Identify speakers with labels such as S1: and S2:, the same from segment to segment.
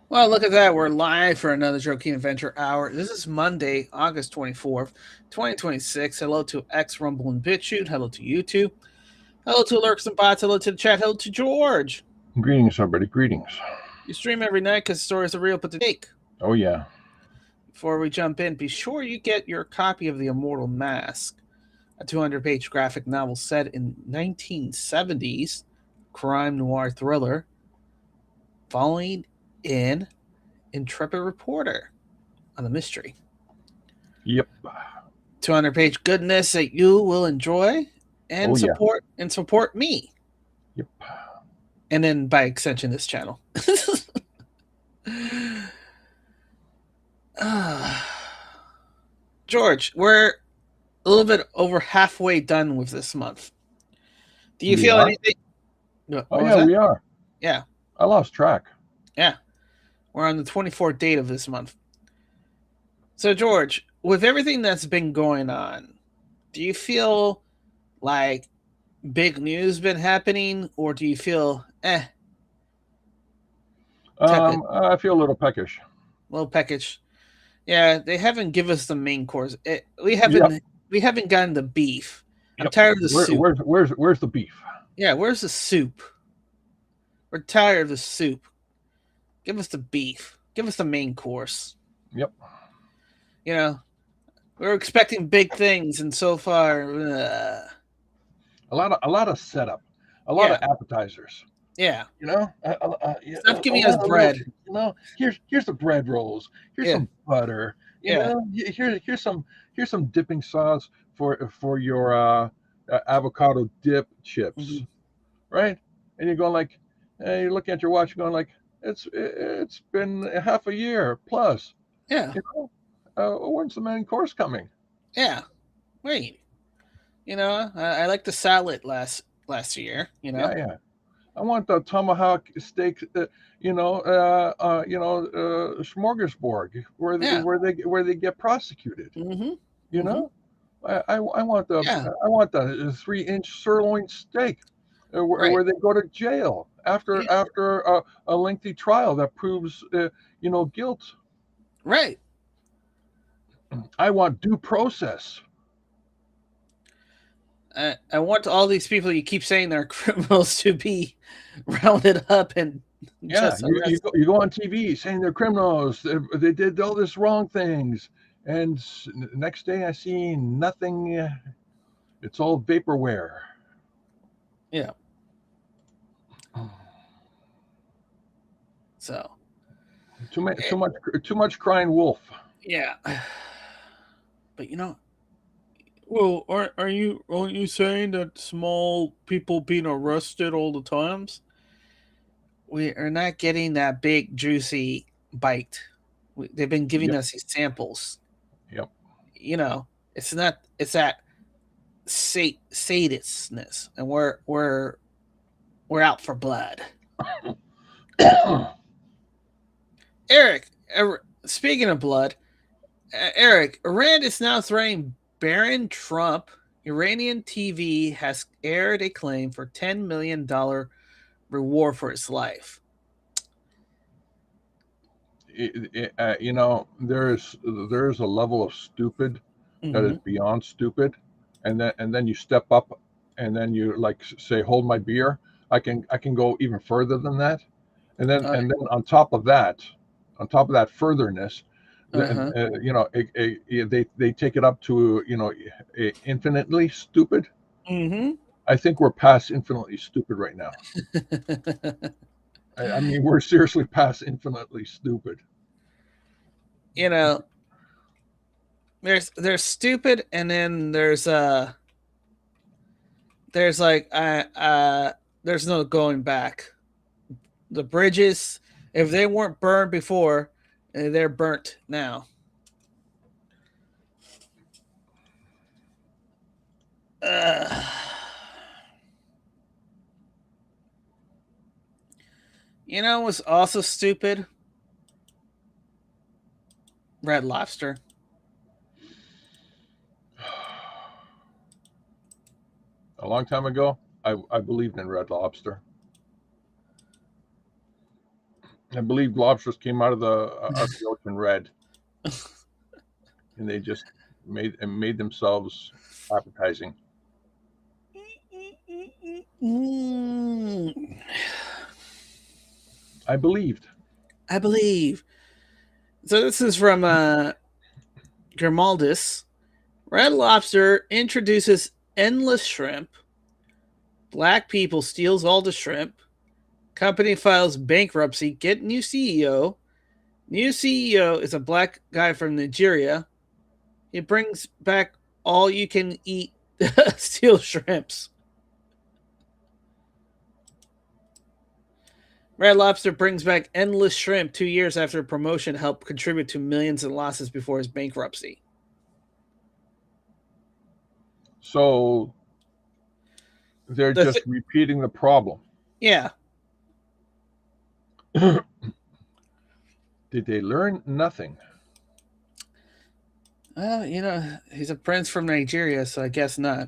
S1: Well, look at that. We're live for another Joking Adventure Hour. This is Monday, August 24th, 2026. Hello to X, Rumble, and BitChute. Hello to YouTube. Hello to Lurks and Bots. Hello to the chat. Hello to George.
S2: Greetings, everybody. Greetings.
S1: You stream every night because stories are real, but the fake.
S2: Oh, yeah.
S1: Before we jump in, be sure you get your copy of The Immortal Mask, a 200-page graphic novel set in 1970s crime noir thriller, following in intrepid reporter on a mystery.
S2: Yep.
S1: 200-page goodness that you will enjoy and
S2: Oh, yeah.
S1: support me,
S2: Yep.
S1: and then by extension this channel. George, we're a little bit over halfway done with this month. Do you
S2: We
S1: feel
S2: are?
S1: anything? What
S2: Oh,
S1: was
S2: yeah,
S1: that?
S2: we are.
S1: Yeah,
S2: I lost track.
S1: yeah. We're on the 24th date of this month. So, George, with everything that's been going on, do you feel like big news been happening, or do you feel tepid,
S2: I feel a little peckish.
S1: low package? Yeah, they haven't given us the main course.
S2: Yep.
S1: We haven't gotten the beef. I'm
S2: Yep.
S1: tired of the soup.
S2: Where's the beef?
S1: Yeah, where's the soup? We're tired of the soup. Give us the beef. Give us the main course.
S2: Yep.
S1: You know, we were expecting big things, and so far,
S2: A lot of setup. A lot
S1: yeah,
S2: of appetizers.
S1: yeah.
S2: Yeah,
S1: Stop
S2: a
S1: giving us
S2: lot of little
S1: bread.
S2: things. Here's the bread rolls. Here's
S1: Yeah,
S2: some butter.
S1: yeah.
S2: Here's some dipping sauce for your avocado dip chips.
S1: Hmm.
S2: Right? And you're going like, you're looking at your watch, going like, it's been half a year plus.
S1: Yeah,
S2: You when's the main course coming?
S1: yeah. Wait, I like the salad last year.
S2: Yeah, yeah. I want the tomahawk steak, smorgasbord
S1: Yeah.
S2: where they get prosecuted.
S1: Mm-hmm.
S2: You
S1: Mm-hmm.
S2: know, I want the
S1: Yeah.
S2: I want the 3-inch sirloin steak,
S1: Right.
S2: where they go to jail
S1: Yeah.
S2: after a lengthy trial that proves guilt.
S1: Right.
S2: I want due process.
S1: I want all these people you keep saying they're criminals to be rounded up and
S2: Yeah,
S1: just
S2: you
S1: arrested.
S2: go, you go on TV saying they're criminals. They did all this wrong things, and next day I see nothing. It's all vaporware.
S1: Yeah. So,
S2: Too much,
S1: eh,
S2: too much, too much crying wolf.
S1: yeah. But well, aren't you saying that small people being arrested all the times? We are not getting that big juicy bite. They've been giving
S2: Yep,
S1: us these samples.
S2: yep.
S1: You know, it's not. It's that sadistness, and we're out for blood. Eric, speaking of blood, Eric, Iran is now threatening Baron Trump. Iranian TV has aired a claim for $10 million reward for his life.
S2: There's a level of stupid that is
S1: Mm-hmm.
S2: beyond stupid, and then you step up, and then you like say, "Hold my beer." I can go even further than that, and then on top of that furtherness,
S1: Uh-huh.
S2: they take it up to infinitely stupid.
S1: Mm-hmm.
S2: I think we're past infinitely stupid right now. I mean, we're seriously past infinitely stupid.
S1: you know, there's stupid, and then there's like there's no going back. The bridges, if they weren't burned before, they're burnt now. Uh, what's also stupid? Red Lobster.
S2: A long time ago, I believed in Red Lobster. I believe lobsters came out of the ocean red, and they just made themselves appetizing.
S1: Mm,
S2: I believed.
S1: I believe. So this is from Germaldus. Red Lobster introduces endless shrimp. Black people steals all the shrimp. Company files bankruptcy. Get new CEO. New CEO is a black guy from Nigeria. He brings back all you can eat steel shrimps. Red Lobster brings back endless shrimp 2 years after promotion helped contribute to millions in losses before his bankruptcy.
S2: So they're just repeating the problem.
S1: Yeah.
S2: Did they learn nothing?
S1: Well, he's a prince from Nigeria, so I guess not.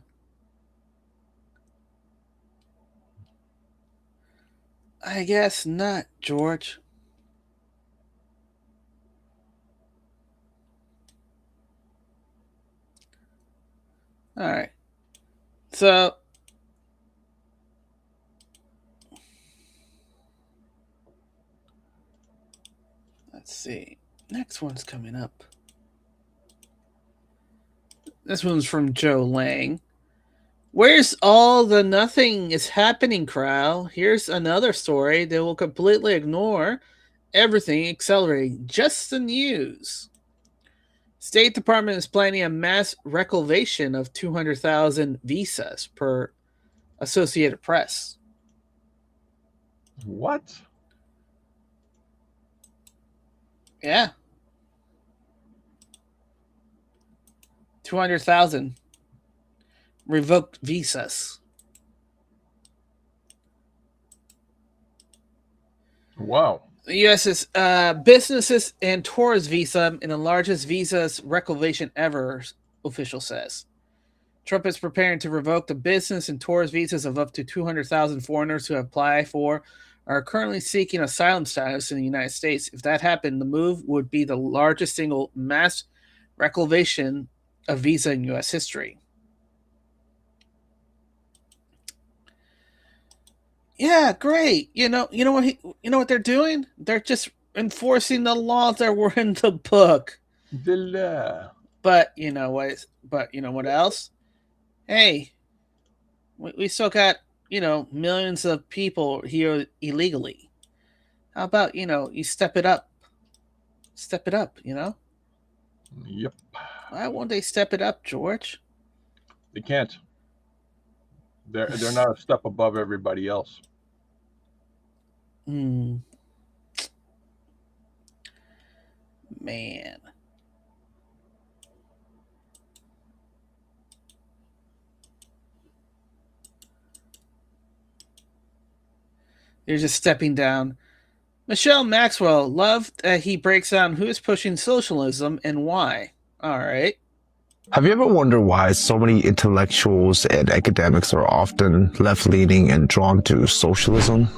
S1: I guess not, George. All right. So, let's see. Next one's coming up. This one's from Joe Lang. Where's all the nothing is happening crowd? Here's another story they will completely ignore everything accelerating. Just the news. State Department is planning a mass reculvation of 200,000 visas per Associated Press.
S2: What?
S1: Yeah. 200,000 revoked visas.
S2: Wow.
S1: The U.S.'s businesses and tourist visa in the largest visas reculvation ever, official says. Trump is preparing to revoke the business and tourist visas of up to 200,000 foreigners who apply for or are currently seeking asylum status in the United States. If that happened, the move would be the largest single mass reculvation of visa in U.S. history. Yeah, great. You know what they're doing? They're just enforcing the laws that were in the book. But you know what? But you know what else? Hey, we still got millions of people here illegally. How about you step it up? Step it up.
S2: Yep.
S1: Why won't they step it up, George?
S2: They can't. They're not a step above everybody else.
S1: Man. They're just stepping down. Michelle Maxwell loved that he breaks down who is pushing socialism and why. All right.
S3: Have you ever wondered why so many intellectuals and academics are often left-leaning and drawn to socialism?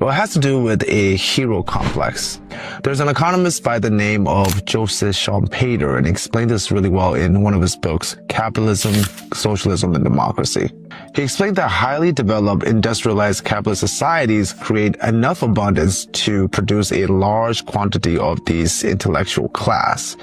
S3: Well, it has to do with a hero complex. There's an economist by the name of Joseph Schumpeter, and he explained this really well in one of his books, Capitalism, Socialism, and Democracy. He explained that highly developed industrialized capitalist societies create enough abundance to produce a large quantity of these intellectual class.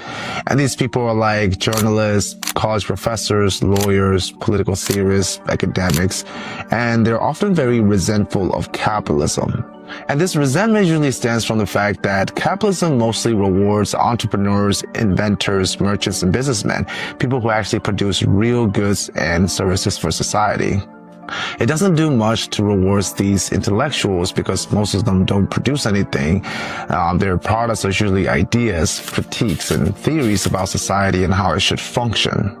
S3: And these people are like journalists, college professors, lawyers, political theorists, academics, and they're often very resentful of capitalism. And this resentment usually stems from the fact that capitalism mostly rewards entrepreneurs, inventors, merchants, and businessmen, people who actually produce real goods and services for society. It doesn't do much to reward these intellectuals because most of them don't produce anything. Their products are usually ideas, critiques, and theories about society and how it should function.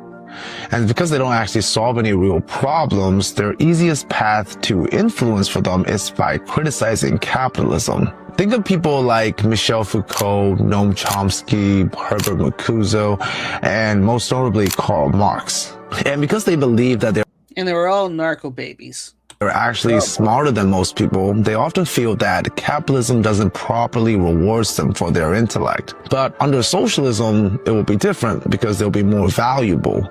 S3: And because they don't actually solve any real problems, their easiest path to influence for them is by criticizing capitalism. Think of people like Michel Foucault, Noam Chomsky, Herbert Marcuse, and most notably Karl Marx. And because they believe that they're
S1: And they were all narco babies.
S3: They're actually smarter than most people. They often feel that capitalism doesn't properly reward them for their intellect. But under socialism, it will be different because they'll be more valuable.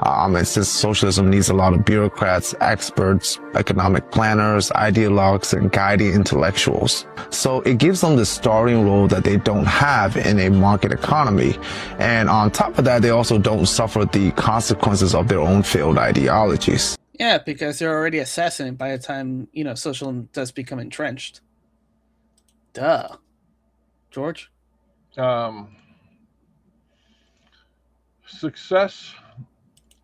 S3: And since socialism needs a lot of bureaucrats, experts, economic planners, ideologues, and guiding intellectuals. So it gives them the starting role that they don't have in a market economy. And on top of that, they also don't suffer the consequences of their own failed ideologies.
S1: Yeah, because they're already assassinated by the time, socialism does become entrenched. Duh. George?
S2: Success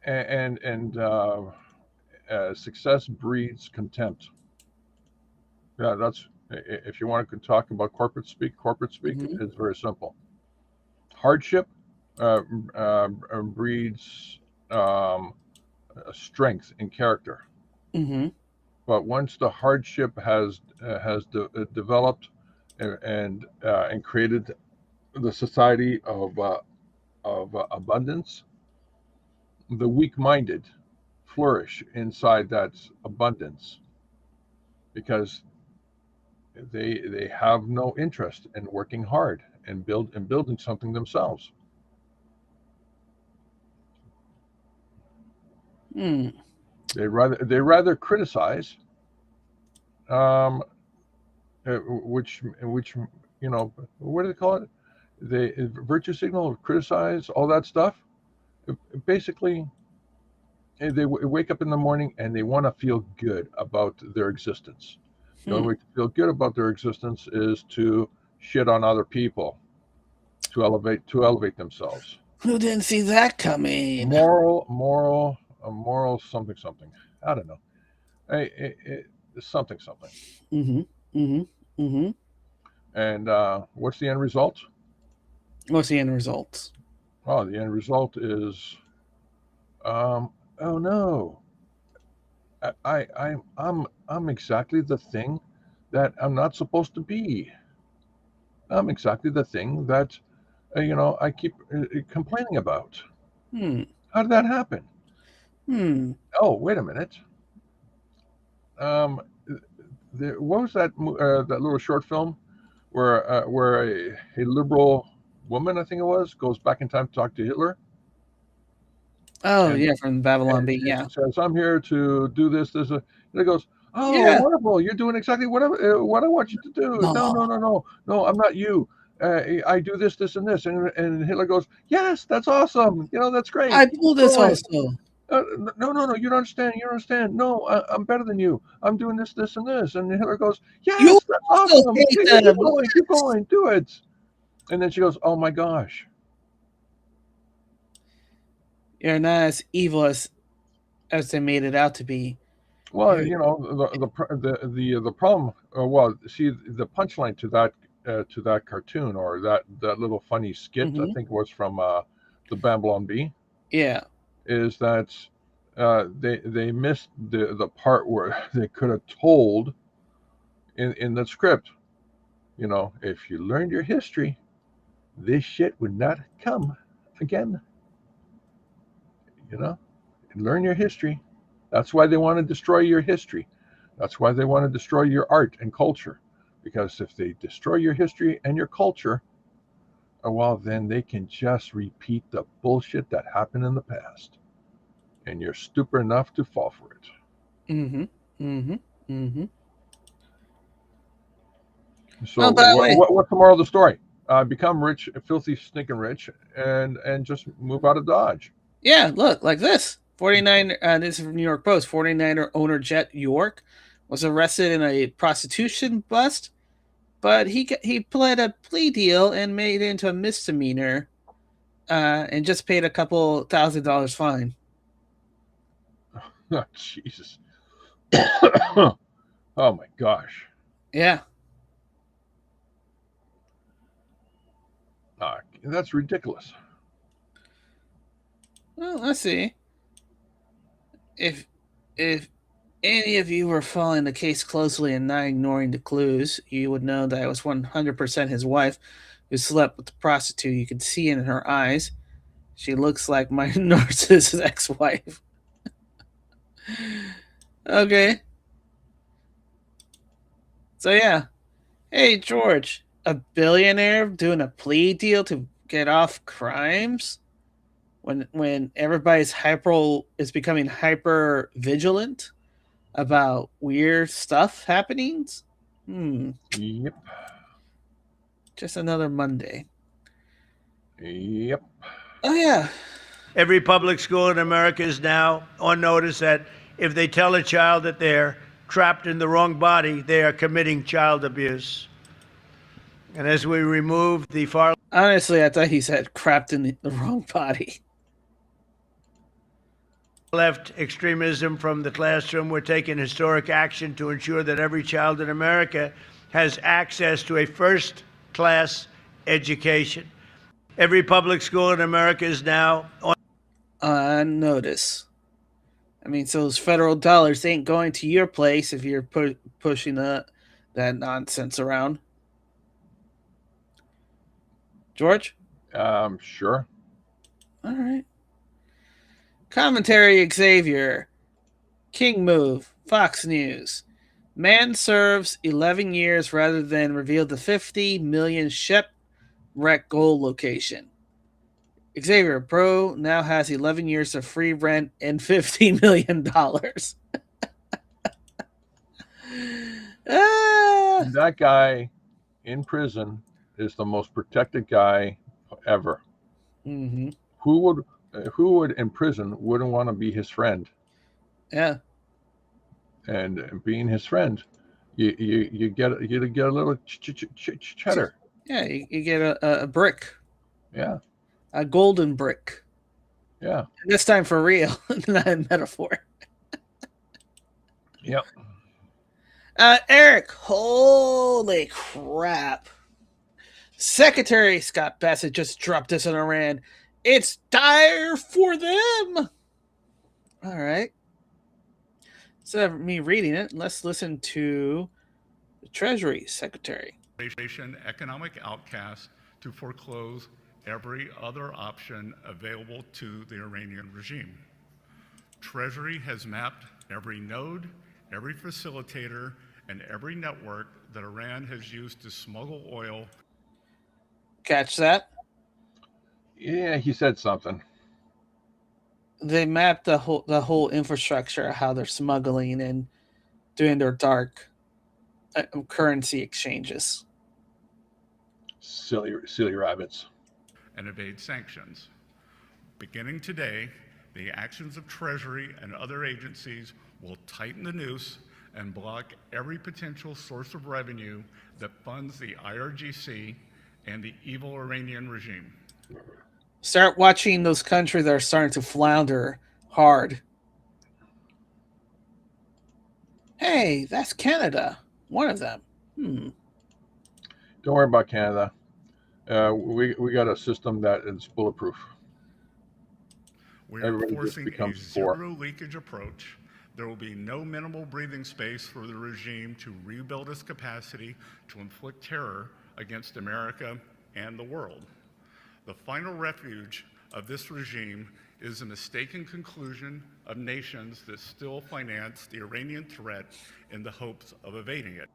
S2: and success breeds contempt. Yeah, that's, if you want to talk about corporate speak, it's very simple. Hardship breeds strength in character.
S1: Mm-hmm.
S2: But once the hardship has developed and created the society of abundance, the weak-minded flourish inside that abundance because they have no interest in working hard and building something themselves.
S1: Hmm.
S2: They rather criticize, which what do they call it? The virtue signal of criticize, all that stuff. Basically, they wake up in the morning and they want to feel good about their existence. The only way to feel good about their existence is to shit on other people, to elevate themselves.
S1: Who didn't see that coming?
S2: Moral something. I don't know. Something.
S1: Mm-hmm. Mm-hmm. Mm-hmm.
S2: And what's the end result?
S1: What's the end result?
S2: Oh, the end result is, oh no, I'm exactly the thing that I'm not supposed to be. I'm exactly the thing that I keep complaining about. How did that happen? Oh, wait a minute. What was that little short film where a liberal woman, I think it was, goes back in time to talk to Hitler?
S1: Oh, yeah, from Babylon B. Yeah.
S2: She says, "I'm here to do this." And it goes, "Oh,
S1: Yeah.
S2: wonderful! You're doing exactly what I want you to do." No, I'm not you. I do this, and this, and Hitler goes, "Yes, that's awesome. That's great.
S1: I do this also.
S2: No, you don't understand. No, I'm better than you. I'm doing this, and this." And Hitler goes, "Yes,
S1: You
S2: that's
S1: also
S2: awesome.
S1: hate
S2: Keep
S1: them.
S2: going, do it." And then she goes, "Oh my gosh.
S1: You're not as evil as they made it out to be."
S2: Well, the problem. Well, see, the punchline to that cartoon or that little funny skit, I think it was from the Babylon Bee.
S1: Yeah.
S2: Is that they missed the part where they could have told in the script, if you learned your history, this shit would not come again. Learn your history. That's why they want to destroy your history. That's why they want to destroy your art and culture. Because if they destroy your history and your culture, well, then they can just repeat the bullshit that happened in the past. And you're stupid enough to fall for it.
S1: Mm-hmm. Mm-hmm. Mm-hmm.
S2: So what's the moral of the story? Become rich, filthy, stinking rich, and just move out of Dodge.
S1: Yeah, look, like this. 49. This is from New York Post. 49er owner Jet York was arrested in a prostitution bust, but he pled a plea deal and made it into a misdemeanor, and just paid a couple $1,000 fine.
S2: Oh, Jesus. Oh my gosh.
S1: Yeah.
S2: That's ridiculous.
S1: Well, let's see. If any of you were following the case closely and not ignoring the clues, you would know that it was 100% his wife who slept with the prostitute. You could see in her eyes. She looks like my narcissist ex-wife. Okay. So yeah. Hey George, a billionaire doing a plea deal to get off crimes when everybody's hyper is becoming hyper vigilant about weird stuff happenings.
S2: Yep.
S1: Just another Monday.
S2: Yep.
S1: Oh yeah.
S4: Every public school in America is now on notice that if they tell a child that they're trapped in the wrong body, they are committing child abuse. And as we remove the far
S1: Honestly, I thought he said crapped in the wrong body.
S4: left extremism from the classroom, we're taking historic action to ensure that every child in America has access to a first-class education. Every public school in America is now
S1: on notice. I mean, so those federal dollars ain't going to your place if you're pushing that nonsense around. George?
S2: Sure.
S1: All right. Commentary Xavier. King move. Fox News. Man serves 11 years rather than reveal the 50 million shipwreck gold location. Xavier Pro now has 11 years of free rent and $50 million.
S2: That guy in prison is the most protected guy ever.
S1: Mm-hmm.
S2: Who would in prison wouldn't want to be his friend?
S1: Yeah.
S2: And being his friend, you get a little cheddar.
S1: Yeah, you get a brick.
S2: Yeah.
S1: A golden brick.
S2: Yeah.
S1: And this time for real, not a metaphor.
S2: Yep.
S1: Eric, holy crap. Secretary Scott Bassett just dropped this in Iran. It's dire for them. All right. Instead of me reading it, let's listen to the Treasury Secretary.
S5: Economic outcast to foreclose every other option available to the Iranian regime. Treasury has mapped every node, every facilitator, and every network that Iran has used to smuggle oil.
S1: Catch that?
S2: Yeah, he said something.
S1: They mapped the whole infrastructure, how they're smuggling and doing their dark currency exchanges.
S2: Silly rabbits.
S5: And evade sanctions. Beginning today, the actions of Treasury and other agencies will tighten the noose and block every potential source of revenue that funds the IRGC and the evil Iranian regime.
S1: Start watching those countries that are starting to flounder hard. Hey, that's Canada. One of them.
S2: Don't worry about Canada. We got a system that is bulletproof.
S5: We are forcing a zero leakage approach. There will be no minimal breathing space for the regime to rebuild its capacity to inflict terror against America and the world. The final refuge of this regime is a mistaken conclusion of nations that still finance the Iranian threat in the hopes of evading it.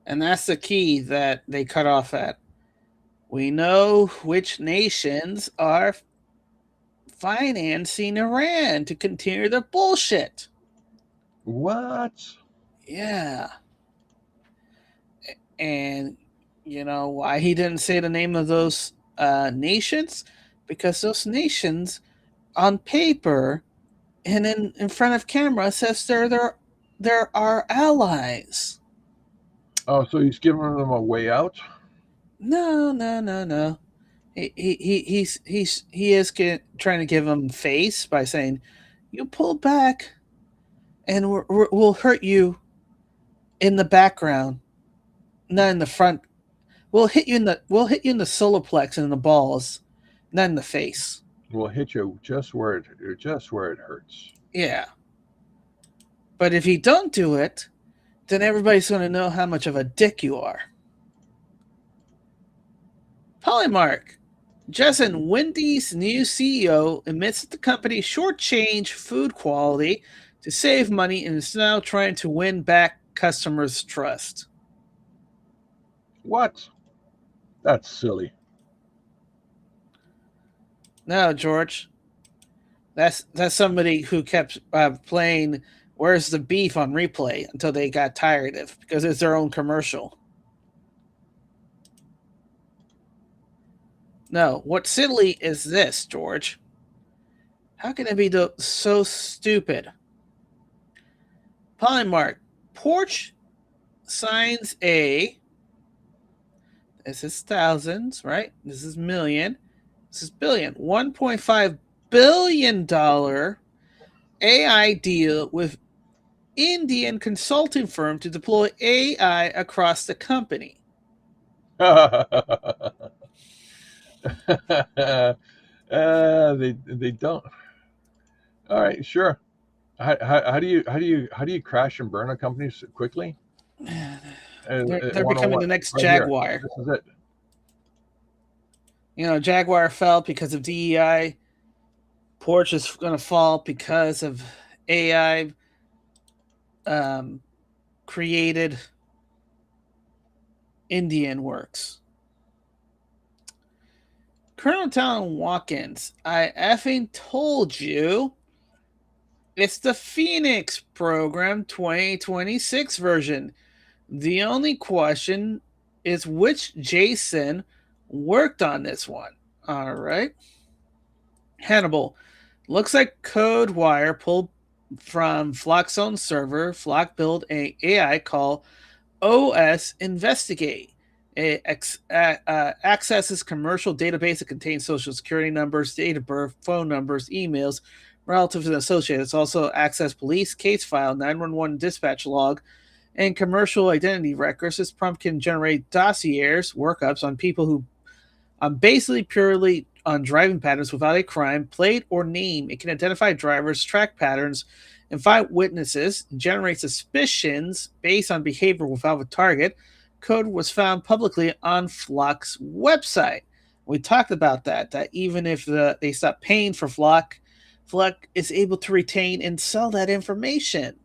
S1: And that's the key that they cut off at. We know which nations are financing Iran to continue their bullshit.
S2: What?
S1: Yeah. And you know why he didn't say the name of those nations? Because those nations on paper and in front of camera says they're our allies.
S2: Oh, so he's giving them a way out?
S1: No. He is trying to give them face by saying, "You pull back, and we'll hurt you in the background, not in the front. We'll hit you in the solar plex and in the balls, not in the face.
S2: We'll hit you just where it hurts."
S1: Yeah. But if you don't do it, then everybody's going to know how much of a dick you are. Polymark. Justin Wendy's new CEO admits that the company shortchanged food quality to save money and is now trying to win back customers' trust.
S2: What? That's silly.
S1: No, George. That's somebody who kept playing Where's the Beef on replay until they got tired of, because it's their own commercial. No, what's silly is this, George. How can it be so stupid? Polymark. Porch signs a... This is thousands, right? This is million. This is billion. $1.5 billion AI deal with Indian consulting firm to deploy AI across the company.
S2: They don't. All right, sure. How do you crash and burn a company quickly?
S1: They're becoming the next Jaguar.
S2: Here. This is it.
S1: You know, Jaguar fell because of DEI. Porsche is going to fall because of AI created Indian works. Colonel Talon walk-ins. I effing told you. It's the Phoenix program 2026 version. The only question is which Jason worked on this one. All right. Hannibal. Looks like CodeWire pulled from Flock's own server. Flock built an AI called OS Investigate. It accesses commercial database that contains social security numbers, date of birth, phone numbers, emails, relatives, and associates. Also access police case file, 911 dispatch log, and commercial identity records. This prompt can generate dossiers, workups on people who basically purely on driving patterns without a crime, plate, or name. It can identify drivers, track patterns, and find witnesses, generate suspicions based on behavior without a target. Code was found publicly on Flock's website. We talked about that even if they stop paying for Flock, Flock is able to retain and sell that information.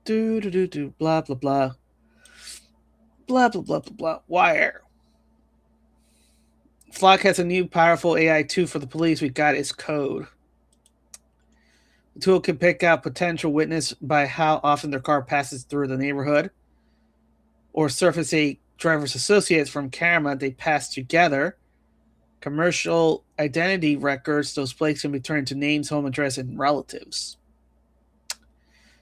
S1: Blah, blah, blah. Blah, blah, blah, blah, blah. Wire. Flock has a new powerful AI tool for the police. We got its code. The tool can pick out potential witness by how often their car passes through the neighborhood, or surface a driver's associates from camera they pass together. Commercial identity records, those plates can be turned to names, home address, and relatives.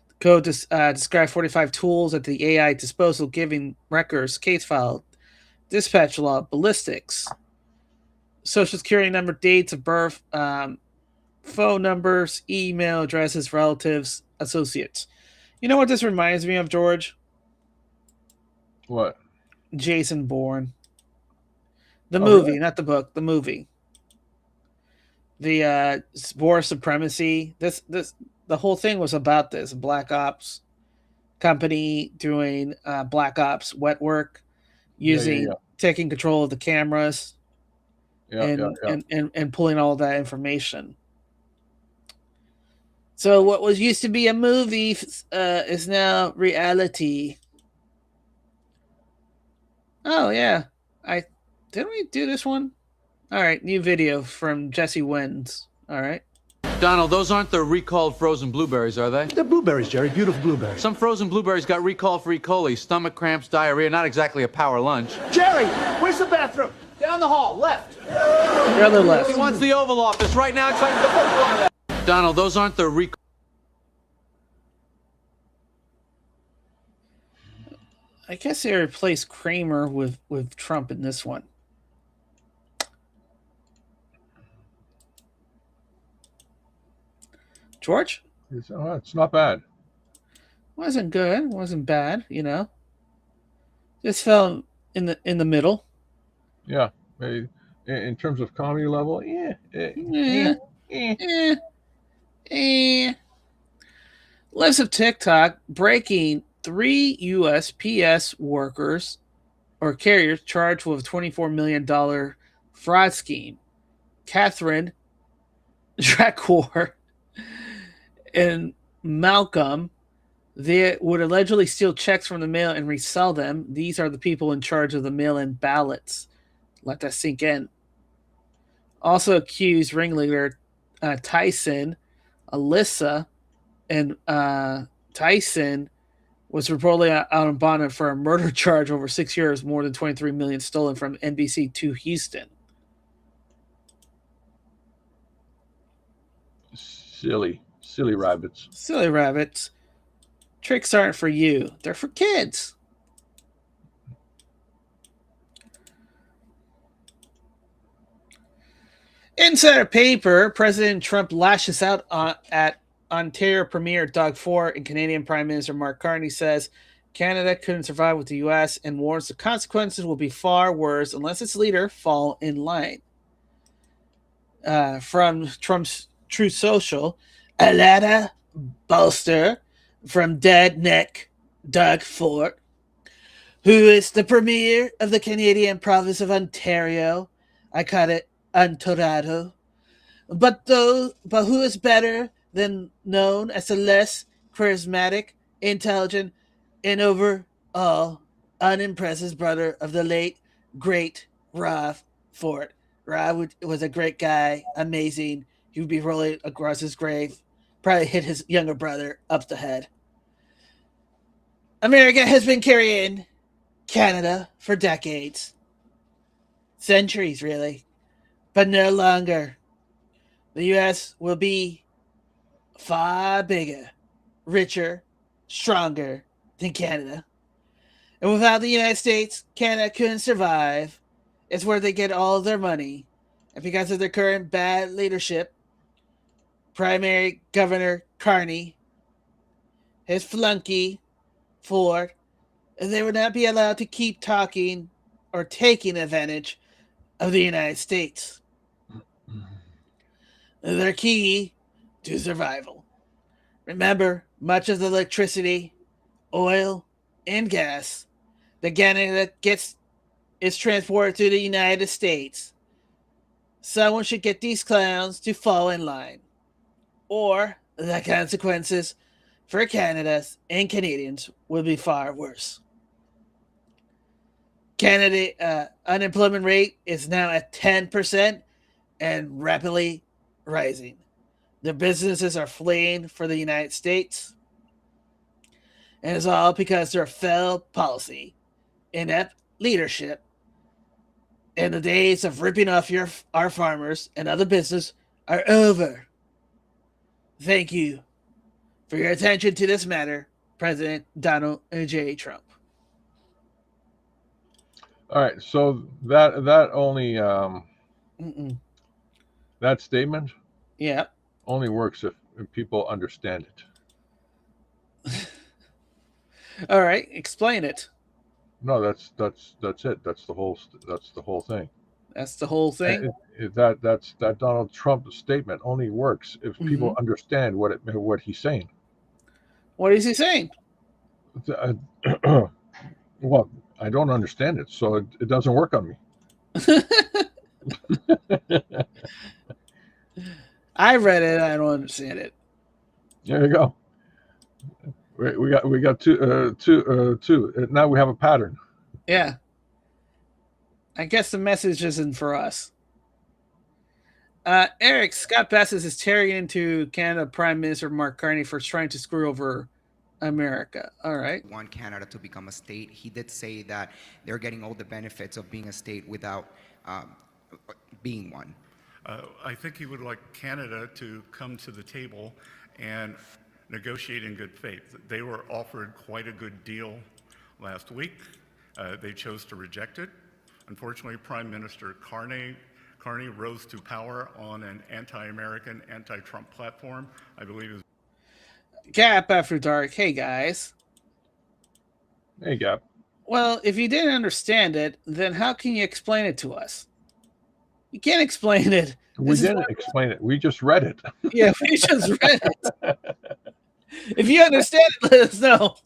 S1: The code describes 45 tools at the AI disposal, giving records, case file, dispatch log, ballistics, social security number, dates of birth, phone numbers, email addresses, relatives, associates. You know what this reminds me of, George?
S2: What?
S1: Jason Bourne. The movie,
S2: really?
S1: not the book, the movie. The war supremacy. The whole thing was about this. Black Ops company doing Black Ops wet work, taking control of the cameras, and pulling all that information. So what was used to be a movie is now reality. Oh yeah, didn't we do this one? All right, new video from Jesse Wins. All right.
S6: Donald, those aren't the recalled frozen blueberries, are they?
S7: They're blueberries, Jerry. Beautiful blueberries.
S6: Some frozen blueberries got recalled for E. coli, stomach cramps, diarrhea, not exactly a power lunch.
S7: Jerry, where's the bathroom? Down the hall, left.
S1: The other left.
S6: He wants the Oval Office right now. Donald, those aren't the recalled...
S1: I guess they replaced Kramer with Trump in this one. George?
S2: It's not bad.
S1: Wasn't good. Wasn't bad. You know. Just fell in the middle.
S2: Yeah. In terms of comedy level,
S1: Lives of TikTok breaking 3 USPS workers or carriers charged with a $24 million fraud scheme. Catherine Dracor and Malcolm They would allegedly steal checks from the mail and resell them. These are the people in charge of the mail-in ballots. Let that sink in. Also accused ringleader Tyson, Alyssa, and Tyson was reportedly out on bond for a murder charge over 6 years, more than $23 million stolen from NBC to Houston.
S2: Silly rabbits.
S1: Silly rabbits. Tricks aren't for you. They're for kids. Inside a paper, President Trump lashes out at Ontario Premier Doug Ford and Canadian Prime Minister Mark Carney says Canada couldn't survive with the U.S. and warns the consequences will be far worse unless its leader fall in line. From Trump's Truth Social, Alana Bolster from Dead Neck Doug Ford, who is the Premier of the Canadian province of Ontario. I caught it Ontario. But who is better than known as the less charismatic, intelligent, and overall unimpressive brother of the late, great Rob Ford. Rob was a great guy, amazing. He would be rolling across his grave, probably hit his younger brother up the head. America has been carrying Canada for decades. Centuries, really. But no longer. The U.S. will be far bigger, richer, stronger than Canada. And without the United States, Canada couldn't survive. It's where they get all of their money. And because of their current bad leadership, Primary Governor Carney, his flunky, Ford, they would not be allowed to keep talking or taking advantage of the United States. They're key to survival. Remember, much of the electricity, oil, and gas that Canada gets is transported to the United States. Someone should get these clowns to fall in line, or the consequences for Canada and Canadians will be far worse. Canada unemployment rate is now at 10% and rapidly rising. Their businesses are fleeing for the United States. And it's all because their failed policy, inept leadership, and the days of ripping off our farmers and other business are over. Thank you for your attention to this matter, President Donald J. Trump.
S2: All right, so that only that statement, only works if people understand it.
S1: All right, explain it.
S2: No, that's it. That's the whole thing.
S1: That's the whole thing.
S2: That Donald Trump statement only works if people understand what he's saying.
S1: What is he saying?
S2: Well, I don't understand it, so it doesn't work on me.
S1: I read it. I don't understand it.
S2: There you go. We got two. Now we have a pattern.
S1: Yeah. I guess the message isn't for us. Eric, Scott Bessis is tearing into Canada Prime Minister Mark Carney for trying to screw over America. All right.
S8: Want Canada to become a state. He did say that they're getting all the benefits of being a state without being one.
S5: I think he would like Canada to come to the table and negotiate in good faith. They were offered quite a good deal last week. They chose to reject it. Unfortunately, Prime Minister Carney rose to power on an anti-American, anti-Trump platform. I believe is
S1: Gap After Dark. Hey, guys.
S2: Hey, Gap.
S1: Well, if you didn't understand it, then how can you explain it to us? You can't explain it.
S2: We didn't explain it. We just read it.
S1: Yeah, we just read it. If you understand it, let us know.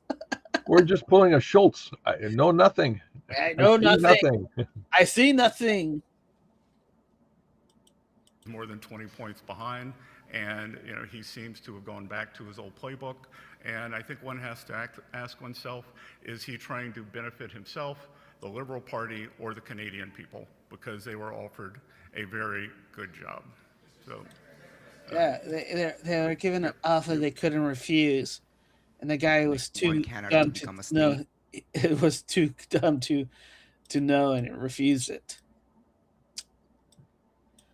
S2: We're just pulling a Schultz. I know nothing.
S1: I know nothing. I see nothing.
S5: more than 20 points behind, And he seems to have gone back to his old playbook. And I think one has to ask oneself, is he trying to benefit himself, the Liberal Party, or the Canadian people? Because they were offered a very good job. So.
S1: Yeah, they were given an offer they couldn't refuse, and the guy was too dumb to know. It was too dumb to know, and it refused it.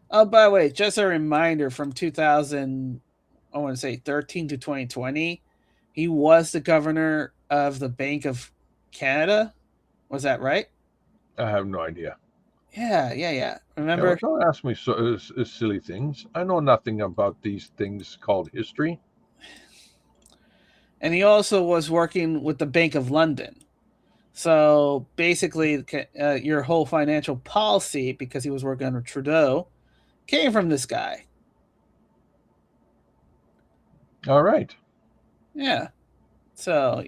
S1: Oh, by the way, just a reminder from 2000, I want to say 13 to 2020, he was the governor of the Bank of Canada. Was that right?
S2: I have no idea.
S1: Yeah. Remember?
S2: Don't ask me silly things. I know nothing about these things called history.
S1: And he also was working with the Bank of London. So basically, your whole financial policy, because he was working under Trudeau, came from this guy.
S2: All right.
S1: Yeah. So,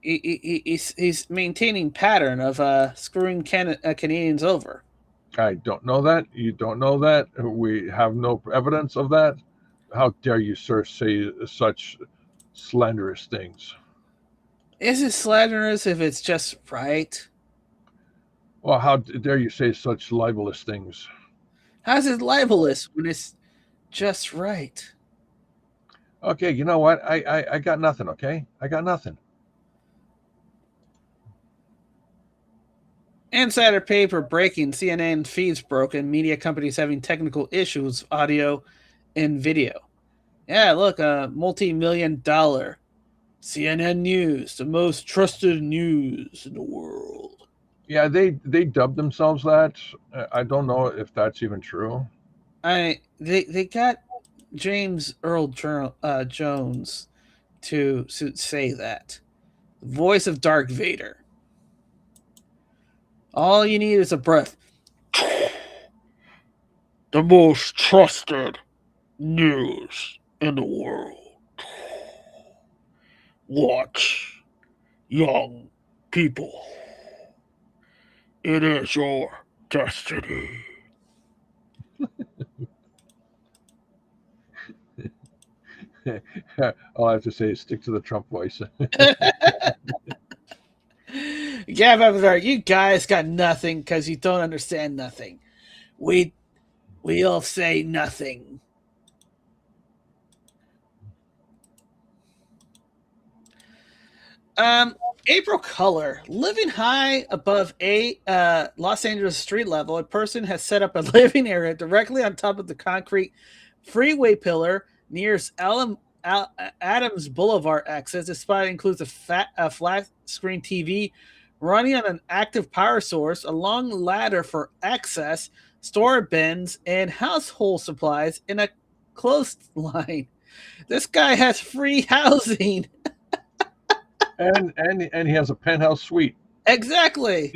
S1: he's maintaining pattern of screwing Canadians over.
S2: I don't know that. You don't know that. We have no evidence of that. How dare you, sir, say such slanderous things?
S1: Is it slanderous if it's just right?
S2: Well, how dare you say such libelous things?
S1: How's it libelous when it's just right?
S2: Okay, you know what? I got nothing, okay? I got nothing.
S1: Insider paper breaking, CNN feeds broken, media companies having technical issues, audio and video. Yeah, look, multi-million-dollar CNN News, the most trusted news in the world.
S2: Yeah, they dubbed themselves that. I don't know if that's even true.
S1: They got James Earl Jones to say that. Voice of Darth Vader. All you need is a breath. The most trusted news in the world. Watch, young people. It is your destiny.
S2: All I have to say is stick to the Trump voice.
S1: Yeah, but you guys got nothing because you don't understand nothing. We all say nothing. April color. Living high above Los Angeles street level, a person has set up a living area directly on top of the concrete freeway pillar near Adams Boulevard access. This spot includes a flat screen TV running on an active power source, a long ladder for access, store bins, and household supplies in a clothesline. This guy has free housing.
S2: and he has a penthouse suite.
S1: Exactly.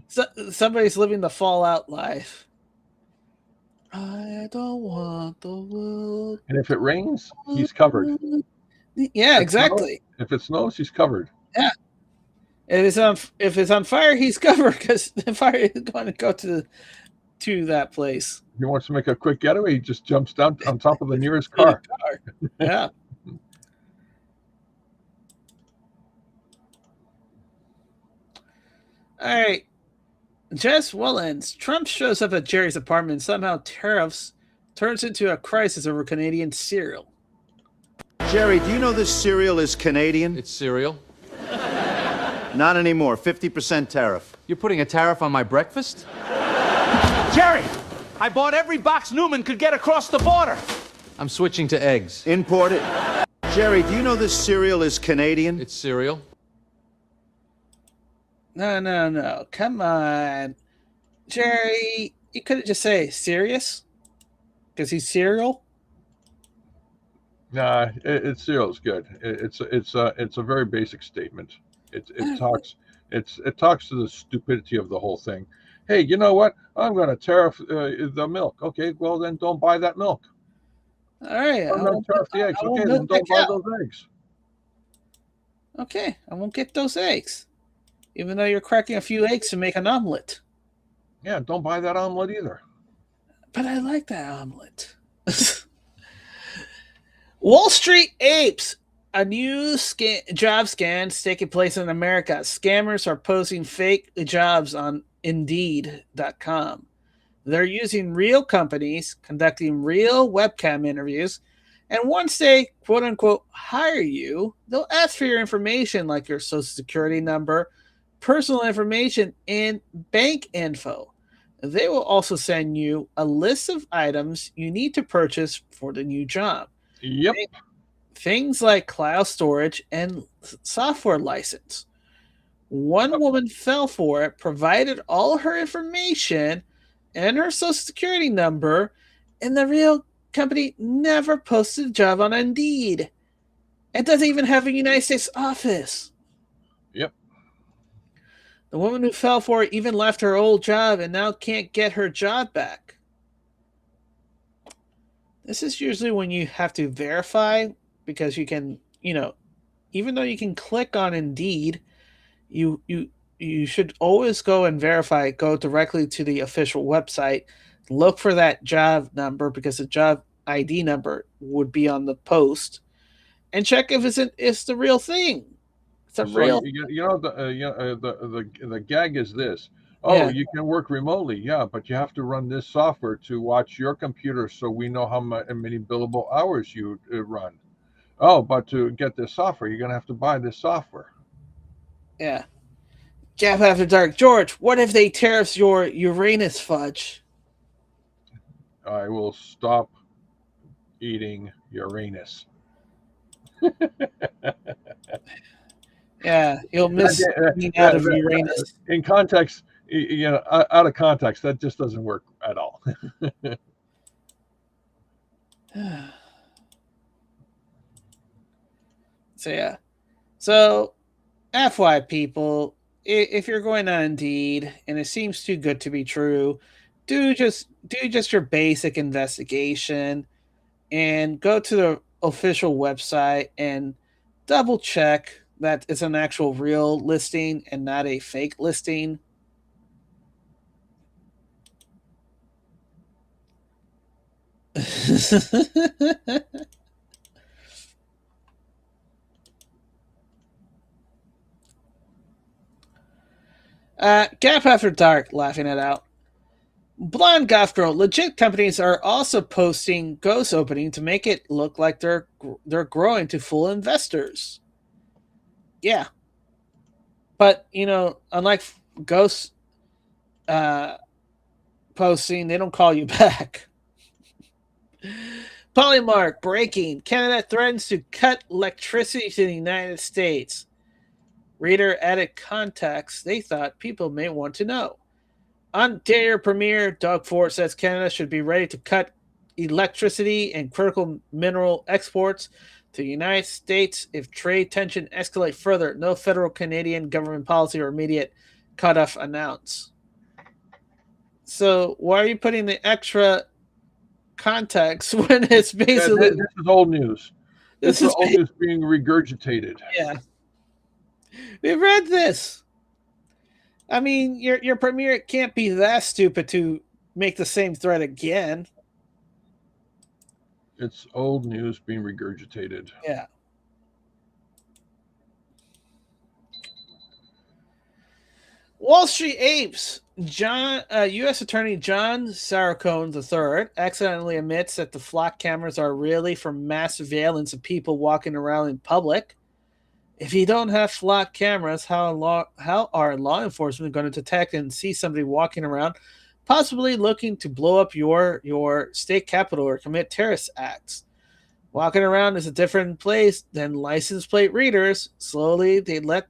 S1: So, somebody's living the Fallout life. I don't want the world.
S2: And if it rains, he's covered.
S1: Yeah, exactly.
S2: If it snows, he's covered.
S1: Yeah. If it's on fire, he's covered because the fire is going to go to that place.
S2: If he wants to make a quick getaway, he just jumps down on top of the nearest car.
S1: Yeah. All right. Jess Wellens. Trump shows up at Jerry's apartment. Somehow tariffs turns into a crisis over Canadian cereal.
S9: Jerry, do you know this cereal is Canadian?
S6: It's cereal.
S9: Not anymore. 50% tariff.
S6: You're putting a tariff on my breakfast?
S7: Jerry, I bought every box Newman could get across the border.
S6: I'm switching to eggs.
S9: Imported. Jerry, do you know this cereal is Canadian?
S6: It's cereal.
S1: No. Come on. Jerry, you couldn't just say serious? Because he's cereal?
S2: Nah, cereal is good. It's a very basic statement. It talks to the stupidity of the whole thing. Hey, you know what? I'm going to tariff the milk. Okay, well then don't buy that milk.
S1: All right.
S2: I'm going to tariff the eggs. Okay, then don't buy those eggs.
S1: Okay, I won't get those eggs. Even though you're cracking a few eggs to make an omelet.
S2: Yeah, don't buy that omelet either.
S1: But I like that omelet. Wall Street apes. A new job scan is taking place in America. Scammers are posting fake jobs on Indeed.com. They're using real companies, conducting real webcam interviews, and once they quote unquote hire you, they'll ask for your information like your social security number, personal information, and bank info. They will also send you a list of items you need to purchase for the new job.
S2: Yep.
S1: Things like cloud storage and software license. One woman fell for it, provided all her information and her social security number, and the real company never posted a job on Indeed. It doesn't even have a United States office.
S2: Yep.
S1: The woman who fell for it even left her old job and now can't get her job back. This is usually when you have to verify, because you can, even though you can click on Indeed, you should always go and verify, go directly to the official website, look for that job number, because the job ID number would be on the post, and check if it's the real thing. It's a real.
S2: The gag is this.
S1: Yeah.
S2: You can work remotely, yeah, but you have to run this software to watch your computer, so we know how many billable hours you run. Oh, but to get this software, you're gonna have to buy this software.
S1: Yeah. Jeff After Dark. George, what if they tariffs your Uranus fudge?
S2: I will stop eating Uranus.
S1: Yeah, you'll miss eating out of Uranus.
S2: In context, out of context, that just doesn't work at all.
S1: So yeah. So FY people, if you're going on Indeed and it seems too good to be true, do just your basic investigation and go to the official website and double check that it's an actual real listing and not a fake listing. Gap After Dark, laughing it out. Blonde Goth Girl. Legit companies are also posting ghost opening to make it look like they're growing to full investors. Yeah, but unlike ghost posting, they don't call you back. Polymark breaking. Canada threatens to cut electricity to the United States. Reader added context they thought people may want to know. Ontario Premier Doug Ford says Canada should be ready to cut electricity and critical mineral exports to the United States if trade tension escalate further. No federal Canadian government policy or immediate cutoff announced. So why are you putting the extra context when it's basically...
S2: This is old news. This is old news being regurgitated.
S1: Yeah. We've read this. I mean, your premier can't be that stupid to make the same threat again.
S2: It's old news being regurgitated.
S1: Yeah. Wall Street apes. U.S. Attorney John Saracone III accidentally admits that the flock cameras are really for mass surveillance of people walking around in public. If you don't have flock cameras, how are law enforcement going to detect and see somebody walking around, possibly looking to blow up your state capital or commit terrorist acts? Walking around is a different place than license plate readers. Slowly, they let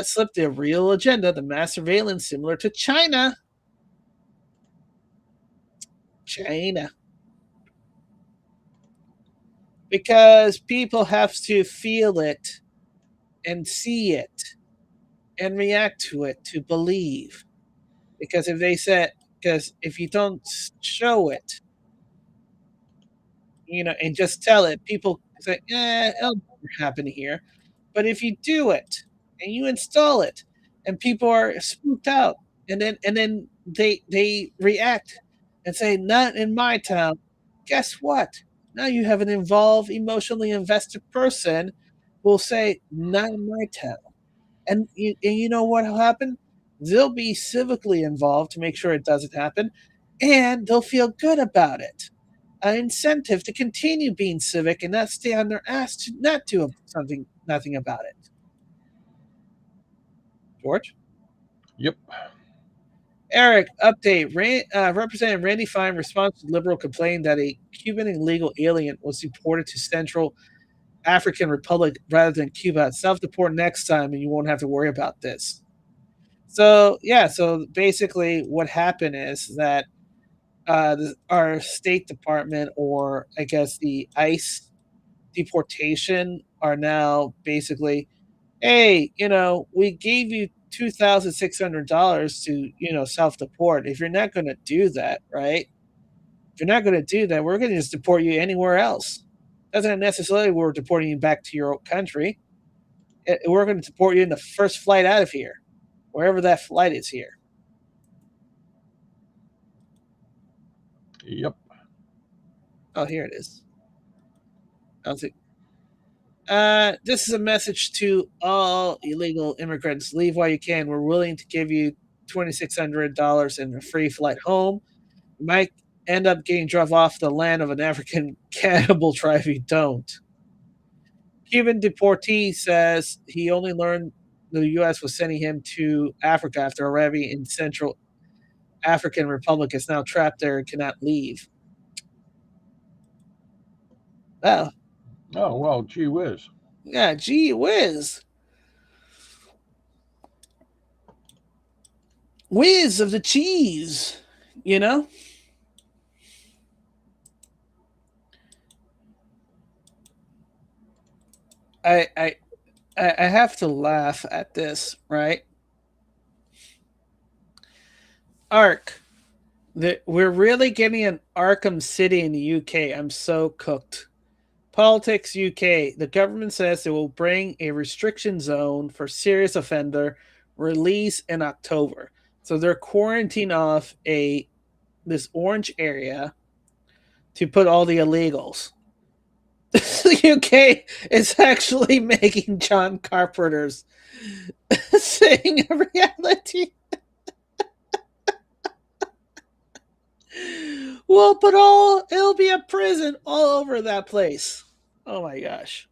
S1: slip the real agenda, the mass surveillance, similar to China. Because people have to feel it and see it and react to it to believe. Because if you don't show it, and just tell it, people say, it'll never happen here. But if you do it and you install it and people are spooked out and then they react and say, not in my town, guess what? Now you have an involved, emotionally invested person who will say, not in my town. And you know what will happen? They'll be civically involved to make sure it doesn't happen, and they'll feel good about it. An incentive to continue being civic and not stay on their ass to not do nothing about it. George?
S2: Yep.
S1: Eric, update. Representative Randy Fine responds to liberal complaint that a Cuban illegal alien was deported to Central African Republic rather than Cuba. Self-deport next time, and you won't have to worry about this. So yeah, so basically, what happened is that our State Department, or I guess the ICE deportation, are now basically, hey, we gave you $2,600 to self-deport. If you're not going to do that, right? If you're not going to do that, we're going to just deport you anywhere else. Doesn't necessarily we're deporting you back to your own country. We're going to deport you in the first flight out of here, wherever that flight is here.
S2: Yep.
S1: Oh, here it is. This is a message to all illegal immigrants. Leave while you can. We're willing to give you $2,600 and a free flight home. You might end up getting drove off the land of an African cannibal tribe if you don't. Cuban deportee says he only learned the U.S. was sending him to Africa after arriving in Central African Republic. Is now trapped there and cannot leave. Well.
S2: Oh, well, gee whiz.
S1: Yeah, gee whiz. Whiz of the cheese, I have to laugh at this, right? Ark. We're really getting an Arkham City in the UK. I'm so cooked. Politics UK. The government says it will bring a restriction zone for serious offender release in October. So they're quarantining off this orange area to put all the illegals. The UK is actually making John Carpenter's thing a reality. Well, but it'll be a prison all over that place. Oh my gosh.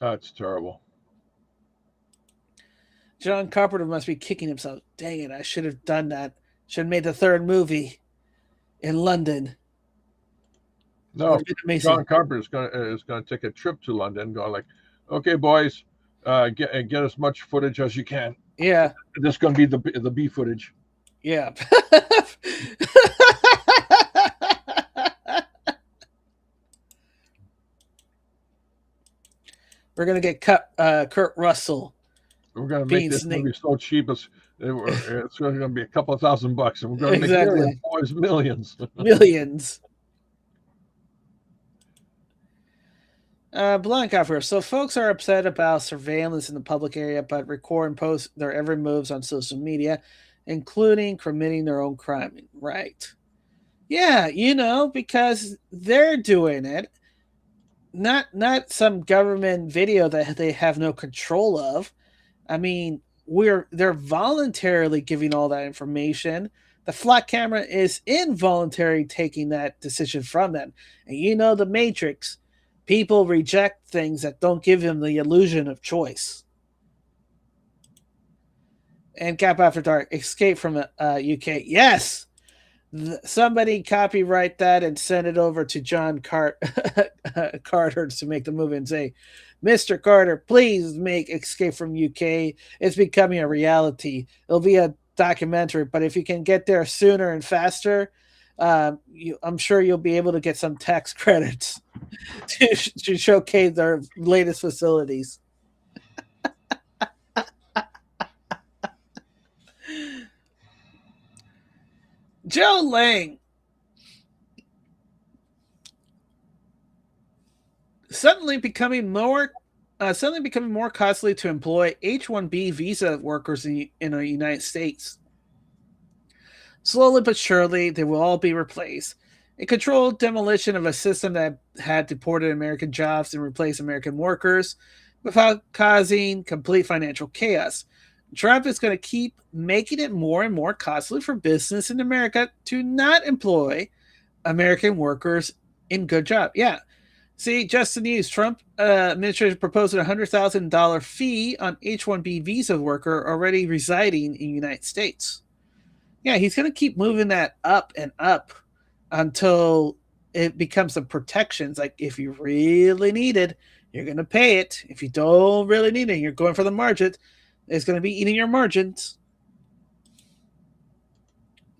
S2: That's terrible.
S1: John Carpenter must be kicking himself. Dang it, I should have done that. Should have made the third movie in London.
S2: No, John Carpenter is going to take a trip to London, going like, okay, boys, get as much footage as you can.
S1: Yeah.
S2: This is going to be the B footage.
S1: Yeah. We're going to get Kurt Russell.
S2: We're going to make this movie so cheap, it's going to be a couple of $1,000, and we're going to make millions, boys, millions.
S1: Millions. Blank offer. So folks are upset about surveillance in the public area, but record and post their every moves on social media, including committing their own crime. Right. Yeah, because they're doing it. Not some government video that they have no control of. I mean, they're voluntarily giving all that information. The flat camera is involuntary taking that decision from them. And the Matrix, people reject things that don't give them the illusion of choice. And Gap After Dark, Escape from UK. Yes! Somebody copyright that and send it over to John Carter to make the movie and say, Mr. Carter, please make Escape from UK. It's becoming a reality. It'll be a documentary, but if you can get there sooner and faster, I'm sure you'll be able to get some tax credits to showcase their latest facilities. Joe Lang. Suddenly becoming more costly to employ H-1B visa workers in the United States. Slowly but surely, they will all be replaced. a controlled demolition of a system that had deported American jobs and replaced American workers without causing complete financial chaos. Trump is going to keep making it more and more costly for business in America to not employ American workers in good jobs. Yeah. See, just the news. Trump administration proposed a $100,000 fee on H-1B visa worker already residing in the United States. Yeah, he's going to keep moving that up and up until it becomes a protections. Like if you really need it, you're going to pay it. If you don't really need it, you're going for the margin. It's going to be eating your margins.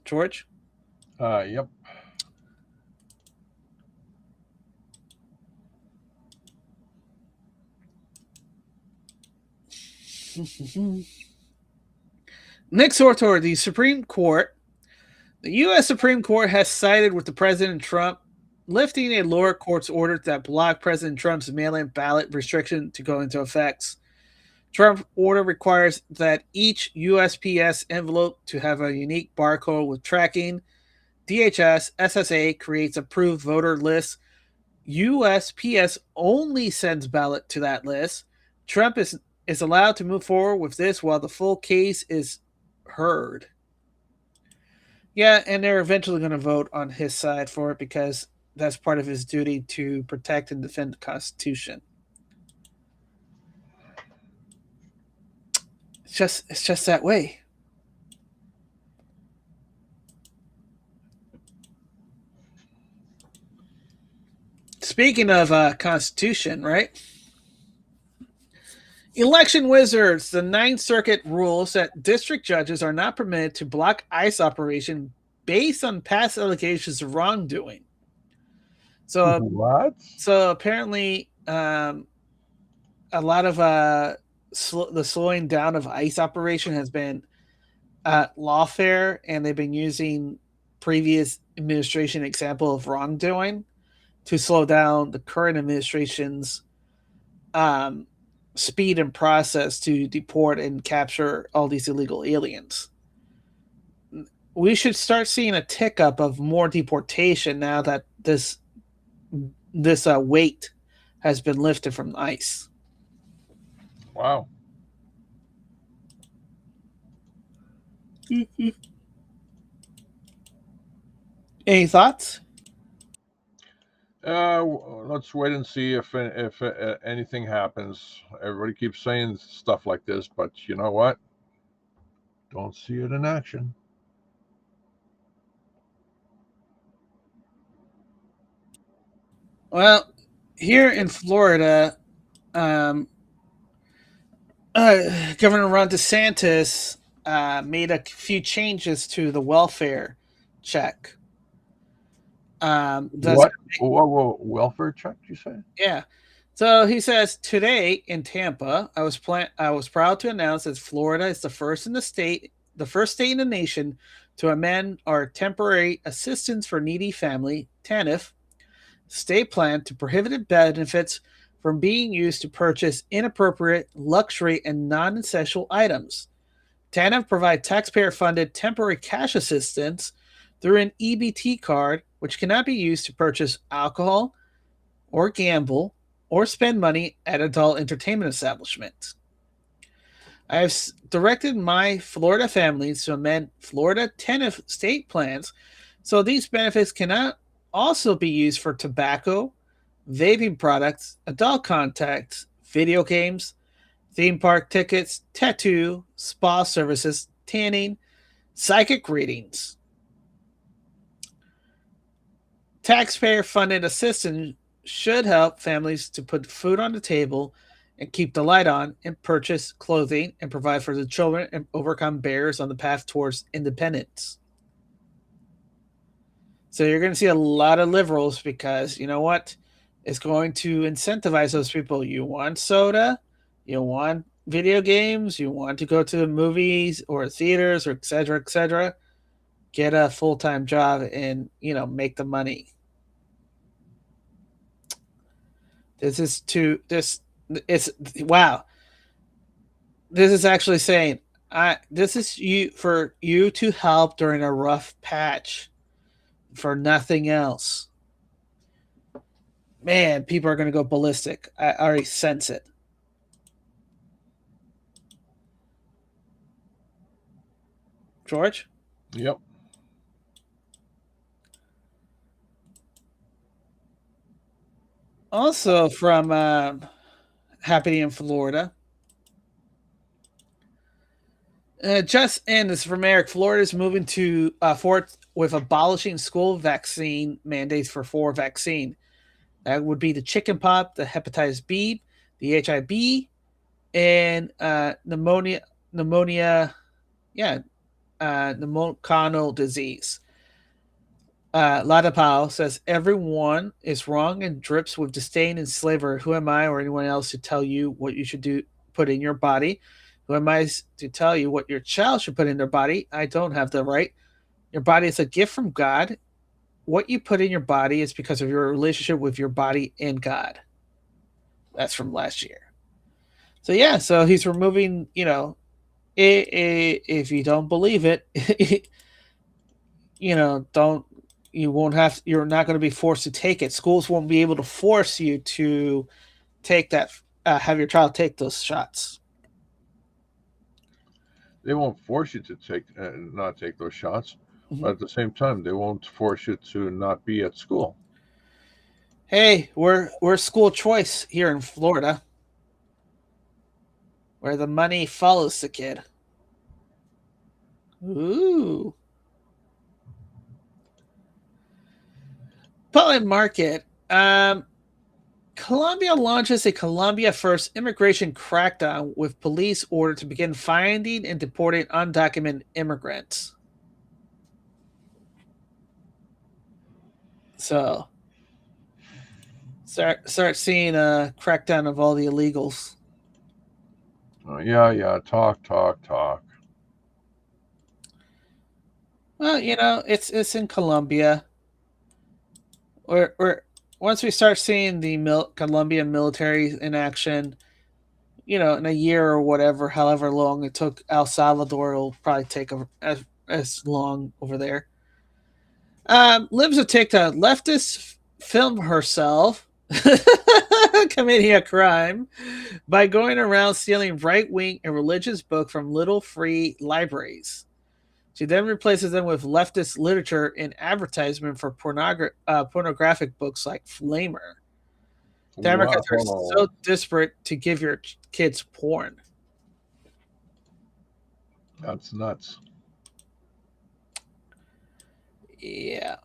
S1: George?
S2: Yep.
S1: Next orator, the Supreme Court. The U.S. Supreme Court has sided with the President Trump, lifting a lower court's order that blocked President Trump's mail-in ballot restriction to go into effect. Trump order requires that each USPS envelope to have a unique barcode with tracking. DHS SSA creates approved voter lists. USPS only sends ballot to that list. Trump is allowed to move forward with this while the full case is heard. Yeah, and they're eventually going to vote on his side for it because that's part of his duty to protect and defend the Constitution. It's just that way. Speaking of Constitution, right? Election wizards. The Ninth Circuit rules that district judges are not permitted to block ICE operation based on past allegations of wrongdoing. So
S2: what?
S1: So apparently, a lot of the slowing down of ICE operation has been lawfare, and they've been using previous administration example of wrongdoing to slow down the current administration's speed and process to deport and capture all these illegal aliens. We should start seeing a tick up of more deportation now that this weight has been lifted from ICE.
S2: Wow.
S1: Mm-hmm. Any thoughts?
S2: Let's wait and see if anything happens. Everybody keeps saying stuff like this, but you know what? Don't see it in action.
S1: Well, here in Florida, Governor Ron DeSantis made a few changes to the welfare check.
S2: What? Whoa, welfare check? You say?
S1: Yeah. So he says today in Tampa, I was proud to announce that Florida is the first state in the nation to amend our temporary assistance for needy family (TANF) state plan to prohibit benefits from being used to purchase inappropriate luxury and non-essential items. TANF provide taxpayer-funded temporary cash assistance through an EBT card, which cannot be used to purchase alcohol or gamble or spend money at adult entertainment establishments. I have directed my Florida families to amend Florida TANF state plans so these benefits cannot also be used for tobacco, vaping products, adult contacts, video games, theme park tickets, tattoo, spa services, tanning, psychic readings. Taxpayer-funded assistance should help families to put food on the table and keep the light on and purchase clothing and provide for the children and overcome barriers on the path towards independence. So you're going to see a lot of liberals because, you know what? It's going to incentivize those people. You want soda, you want video games, you want to go to the movies or theaters or et cetera, get a full-time job and, make the money. Wow. This is actually saying, this is for you to help during a rough patch. for nothing else. Man, people are going to go ballistic. I already sense it. George?
S2: Yep.
S1: Also from happening in Florida. Just in, this is from Eric. Florida is moving to forward with abolishing school vaccine mandates for 4 vaccine. That would be the chickenpox, the hepatitis B, the HIV, and pneumonia, pneumococcal disease. Ladapao says, everyone is wrong and drips with disdain and slavery. Who am I or anyone else to tell you what you should do, put in your body? Who am I to tell you what your child should put in their body? I don't have the right. Your body is a gift from God. What you put in your body is because of your relationship with your body and God. That's from last year. So yeah, so he's removing, if you don't believe it, you're not going to be forced to take it. Schools won't be able to force you to take that, have your child take those shots.
S2: They won't force you to not take those shots, but at the same time, they won't force you to not be at school.
S1: Hey, we're school choice here in Florida, where the money follows the kid. Ooh. Public market. Colombia launches a Colombia First immigration crackdown with police order to begin finding and deporting undocumented immigrants. So, start seeing a crackdown of all the illegals.
S2: Yeah. Talk.
S1: Well, it's in Colombia. Or once we start seeing the Colombian military in action, in a year or whatever, however long it took El Salvador, it'll probably take as long over there. Libs of TikTok. Leftist film herself committing a crime by going around stealing right-wing and religious books from little free libraries. She then replaces them with leftist literature and advertisement for pornographic books like Flamer. Democrats are so desperate to give your kids porn.
S2: That's nuts.
S1: Yeah.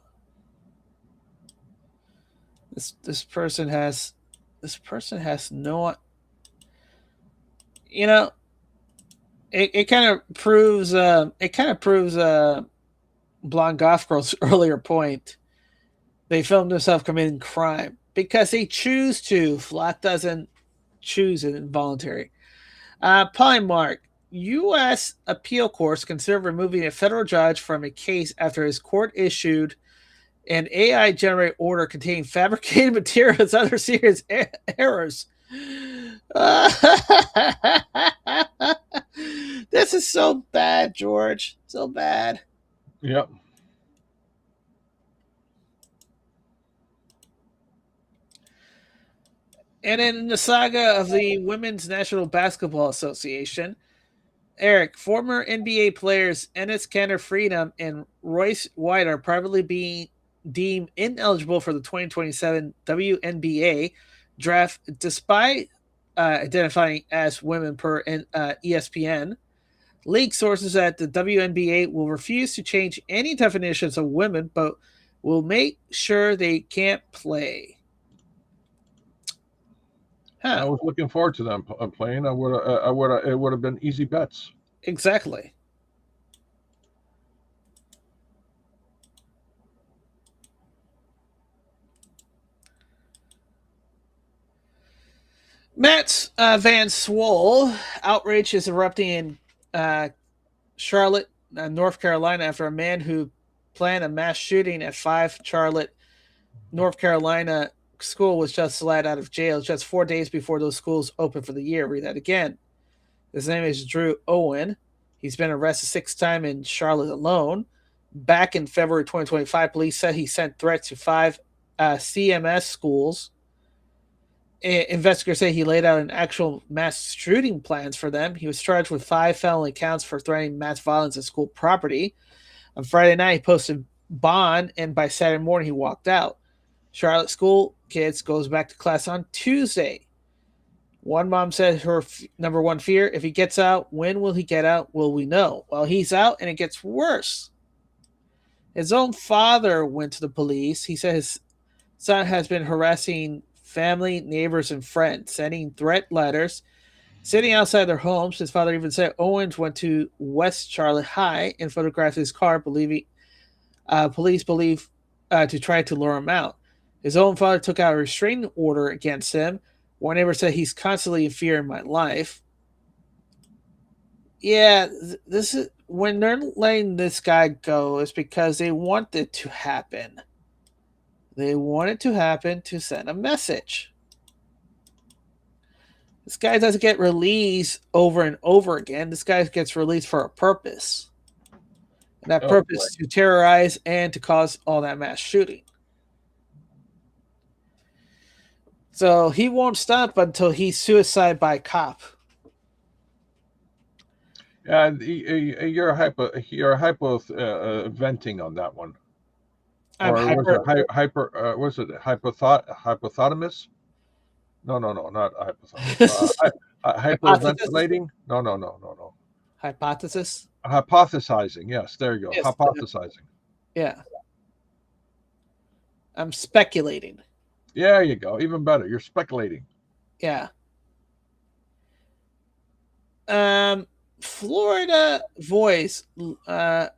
S1: This person has no. It kind of proves Blonde Goth Girl's earlier point. They filmed themselves committing crime because they choose to. Flock doesn't choose it involuntary. Polymark. U.S. appeal courts consider removing a federal judge from a case after his court issued an AI-generated order containing fabricated materials and other serious errors. This is so bad, George. So bad.
S2: Yep.
S1: And in the saga of the Women's National Basketball Association, Eric, former NBA players Enes Kanter Freedom and Royce White are privately being deemed ineligible for the 2027 WNBA draft despite identifying as women per ESPN. League sources at the WNBA will refuse to change any definitions of women, but will make sure they can't play. Huh.
S2: I was looking forward to them playing. It would have been easy bets.
S1: Exactly. Matt Van Swole. Outrage is erupting in Charlotte, North Carolina, after a man who planned a mass shooting at 5 Charlotte, North Carolina school was just let out of jail just 4 days before those schools opened for the year. Read that again. His name is Drew Owen. He's been arrested 6 times in Charlotte alone. Back in February 2025, police said he sent threats to 5 CMS schools. Investigators say he laid out an actual mass shooting plans for them. He was charged with 5 felony counts for threatening mass violence at school property. On Friday night, he posted bond, and by Saturday morning, he walked out. Charlotte school kids goes back to class on Tuesday. One mom said her number one fear, if he gets out, when will he get out? Will we know? Well, he's out, and it gets worse. His own father went to the police. He said his son has been harassing family, neighbors, and friends, sending threat letters, sitting outside their homes. His father even said Owens went to West Charlotte High and photographed his car, police believe to try to lure him out. His own father took out a restraining order against him. One neighbor said he's constantly in fear in my life. Yeah, this is when they're letting this guy go, it's because they want it to happen. They want it to happen to send a message. This guy doesn't get released over and over again. This guy gets released for a purpose. And that purpose is to terrorize and to cause all that mass shooting. So he won't stop until he's suicide by cop.
S2: You're venting on that one.
S1: I'm
S2: was it hypothalamus? No, not hypothalamus. Hyperventilating? No.
S1: Hypothesis?
S2: Hypothesizing. Yes, there you go.
S1: Yes,
S2: hypothesizing.
S1: Yeah. I'm speculating.
S2: Yeah, you go. Even better. You're speculating.
S1: Yeah. Florida Voice,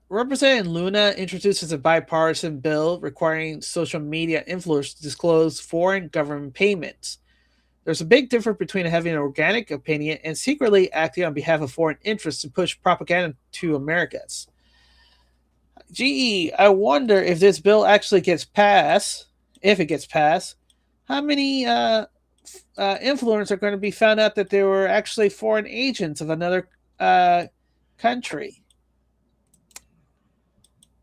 S1: Representative Luna introduces a bipartisan bill requiring social media influencers to disclose foreign government payments. There's a big difference between having an organic opinion and secretly acting on behalf of foreign interests to push propaganda to Americans. I wonder if this bill actually gets passed. If it gets passed, how many influencers are going to be found out that they were actually foreign agents of another country?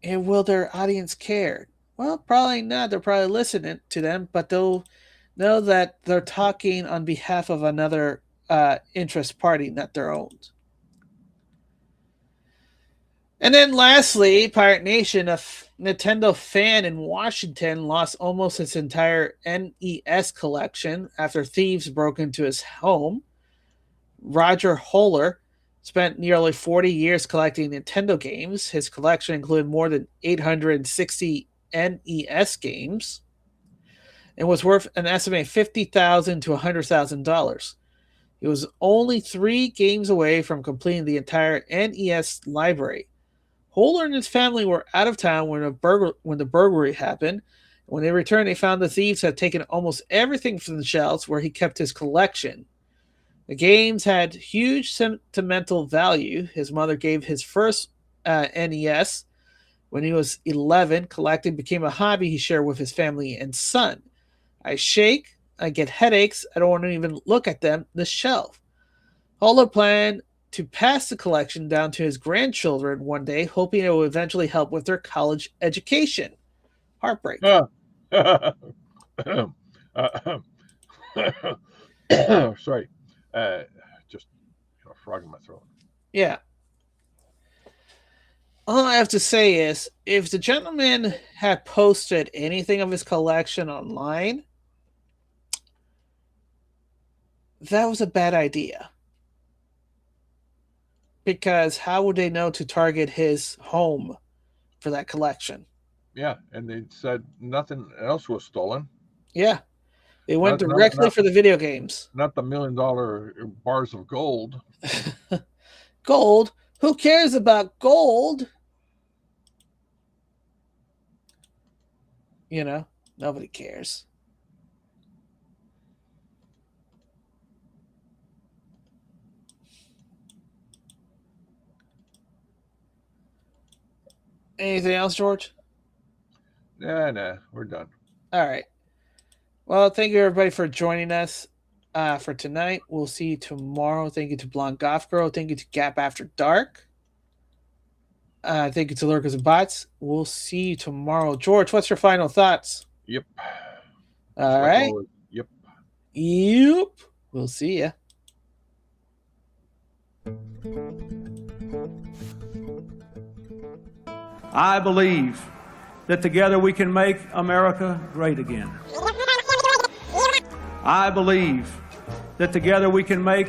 S1: And will their audience care? Well, probably not. They're probably listening to them, but they'll know that they're talking on behalf of another interest party, not their own. And then lastly, Pirate Nation, a Nintendo fan in Washington lost almost its entire NES collection after thieves broke into his home. Roger Holler spent nearly 40 years collecting Nintendo games. His collection included more than 860 NES games and was worth an estimated $50,000 to $100,000. He was only 3 games away from completing the entire NES library. Holler and his family were out of town when the burglary happened. When they returned, they found the thieves had taken almost everything from the shelves where he kept his collection. The games had huge sentimental value. His mother gave his first NES when he was 11. Collecting became a hobby he shared with his family and son. I shake, I get headaches, I don't want to even look at them, the shelf. Holler planned to pass the collection down to his grandchildren one day, hoping it will eventually help with their college education. Heartbreak.
S2: Sorry. Just a frog in my throat.
S1: Yeah. All I have to say is, if the gentleman had posted anything of his collection online, that was a bad idea. Because how would they know to target his home for that collection?
S2: Yeah, and they said nothing else was stolen.
S1: Yeah. They went directly for the video games.
S2: Not the $1 million bars of gold.
S1: Gold? Who cares about gold? You know, nobody cares. Anything else, George?
S2: Nah, we're done.
S1: All right. Well, thank you everybody for joining us for tonight. We'll see you tomorrow. Thank you to Blonde Goth Girl. Thank you to Gap After Dark. Thank you to Lurkers and Bots. We'll see you tomorrow. George, what's your final thoughts?
S2: Yep.
S1: All right.
S2: Always. Yep.
S1: Yep. We'll see ya.
S10: I believe that together we can make America great again. I believe that together we can make